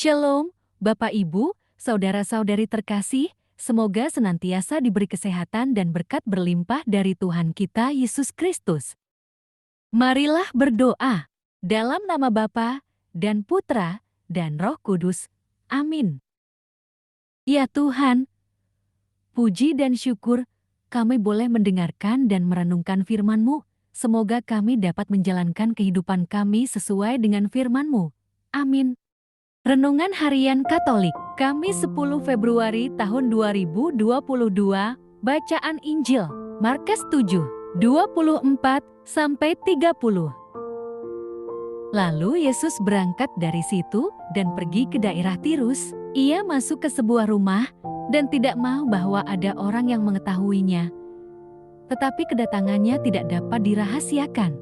Shalom, Bapak Ibu, saudara-saudari terkasih, semoga senantiasa diberi kesehatan dan berkat berlimpah dari Tuhan kita Yesus Kristus. Marilah berdoa dalam nama Bapa dan Putra dan Roh Kudus. Amin. Ya Tuhan, puji dan syukur kami boleh mendengarkan dan merenungkan firman-Mu. Semoga kami dapat menjalankan kehidupan kami sesuai dengan firman-Mu. Amin. Renungan Harian Katolik, Kamis 10 Februari tahun 2022, Bacaan Injil, Markus 7, 24-30. Lalu Yesus berangkat dari situ dan pergi ke daerah Tirus. Ia masuk ke sebuah rumah dan tidak mau bahwa ada orang yang mengetahuinya. Tetapi kedatangannya tidak dapat dirahasiakan.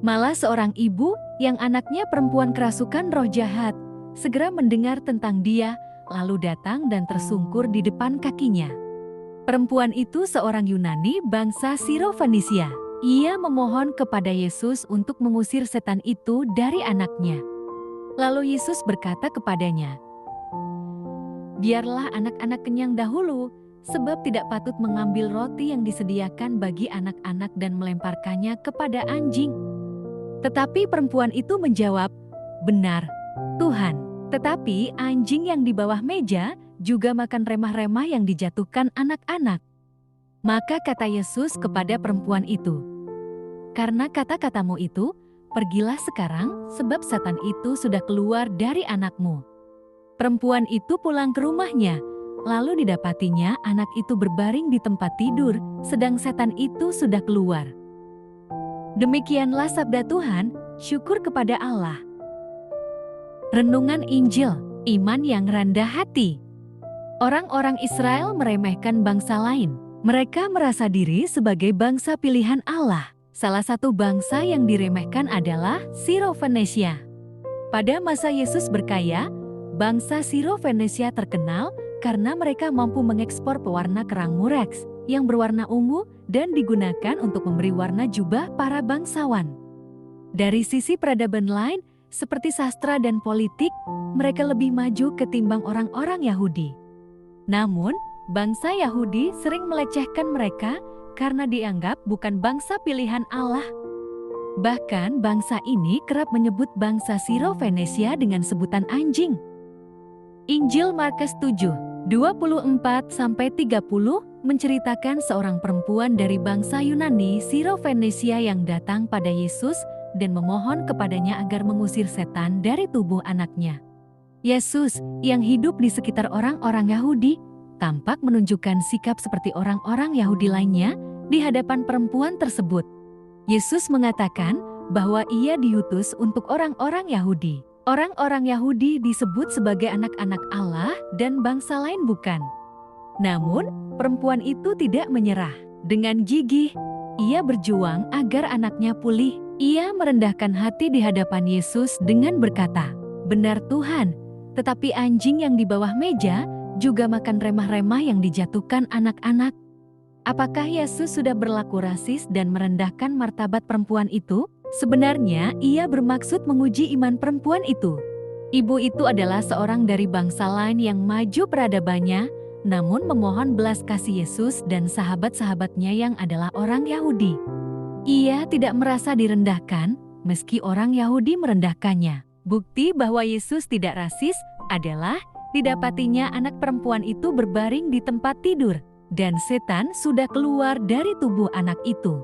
Malah seorang ibu yang anaknya perempuan kerasukan roh jahat segera mendengar tentang dia, lalu datang dan tersungkur di depan kakinya. Perempuan itu seorang Yunani bangsa Siro-Fenisia. Ia memohon kepada Yesus untuk mengusir setan itu dari anaknya. Lalu Yesus berkata kepadanya, "Biarlah anak-anak kenyang dahulu, sebab tidak patut mengambil roti yang disediakan bagi anak-anak dan melemparkannya kepada anjing." Tetapi perempuan itu menjawab, "Benar, Tuhan, tetapi anjing yang di bawah meja juga makan remah-remah yang dijatuhkan anak-anak." Maka kata Yesus kepada perempuan itu, "Karena kata-katamu itu, pergilah sekarang, sebab setan itu sudah keluar dari anakmu." Perempuan itu pulang ke rumahnya, lalu didapatinya anak itu berbaring di tempat tidur, sedang setan itu sudah keluar. Demikianlah sabda Tuhan, syukur kepada Allah. Renungan Injil, iman yang rendah hati. Orang-orang Israel meremehkan bangsa lain. Mereka merasa diri sebagai bangsa pilihan Allah. Salah satu bangsa yang diremehkan adalah Siro-Fenisia. Pada masa Yesus berkaya, bangsa Siro-Fenisia terkenal karena mereka mampu mengekspor pewarna kerang mureks yang berwarna ungu dan digunakan untuk memberi warna jubah para bangsawan. Dari sisi peradaban lain, seperti sastra dan politik, mereka lebih maju ketimbang orang-orang Yahudi. Namun, bangsa Yahudi sering melecehkan mereka karena dianggap bukan bangsa pilihan Allah. Bahkan bangsa ini kerap menyebut bangsa Siro-Fenisia dengan sebutan anjing. Injil Markus 7, 24-30 menceritakan seorang perempuan dari bangsa Yunani Siro-Fenisia yang datang pada Yesus dan memohon kepadanya agar mengusir setan dari tubuh anaknya. Yesus, yang hidup di sekitar orang-orang Yahudi, tampak menunjukkan sikap seperti orang-orang Yahudi lainnya di hadapan perempuan tersebut. Yesus mengatakan bahwa ia diutus untuk orang-orang Yahudi. Orang-orang Yahudi disebut sebagai anak-anak Allah dan bangsa lain bukan. Namun, perempuan itu tidak menyerah. Dengan gigih, ia berjuang agar anaknya pulih. Ia merendahkan hati di hadapan Yesus dengan berkata, "Benar Tuhan, tetapi anjing yang di bawah meja juga makan remah-remah yang dijatuhkan anak-anak." Apakah Yesus sudah berlaku rasis dan merendahkan martabat perempuan itu? Sebenarnya ia bermaksud menguji iman perempuan itu. Ibu itu adalah seorang dari bangsa lain yang maju peradabannya, namun memohon belas kasih Yesus dan sahabat-sahabatnya yang adalah orang Yahudi. Ia tidak merasa direndahkan, meski orang Yahudi merendahkannya. Bukti bahwa Yesus tidak rasis adalah didapatinya anak perempuan itu berbaring di tempat tidur, dan setan sudah keluar dari tubuh anak itu.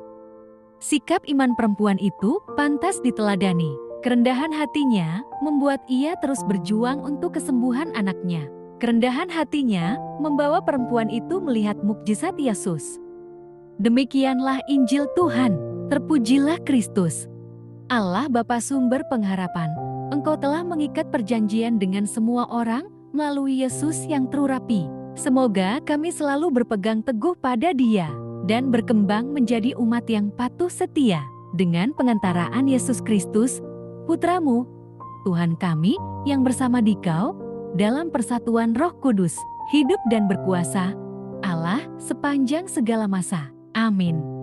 Sikap iman perempuan itu pantas diteladani. Kerendahan hatinya membuat ia terus berjuang untuk kesembuhan anaknya. Kerendahan hatinya membawa perempuan itu melihat mukjizat Yesus. Demikianlah Injil Tuhan. Terpujilah Kristus. Allah Bapa sumber pengharapan, Engkau telah mengikat perjanjian dengan semua orang melalui Yesus yang terurapi. Semoga kami selalu berpegang teguh pada Dia dan berkembang menjadi umat yang patuh setia dengan pengantaraan Yesus Kristus, Putra-Mu, Tuhan kami yang bersama Dikau dalam persatuan Roh Kudus, hidup dan berkuasa, Allah sepanjang segala masa. Amin.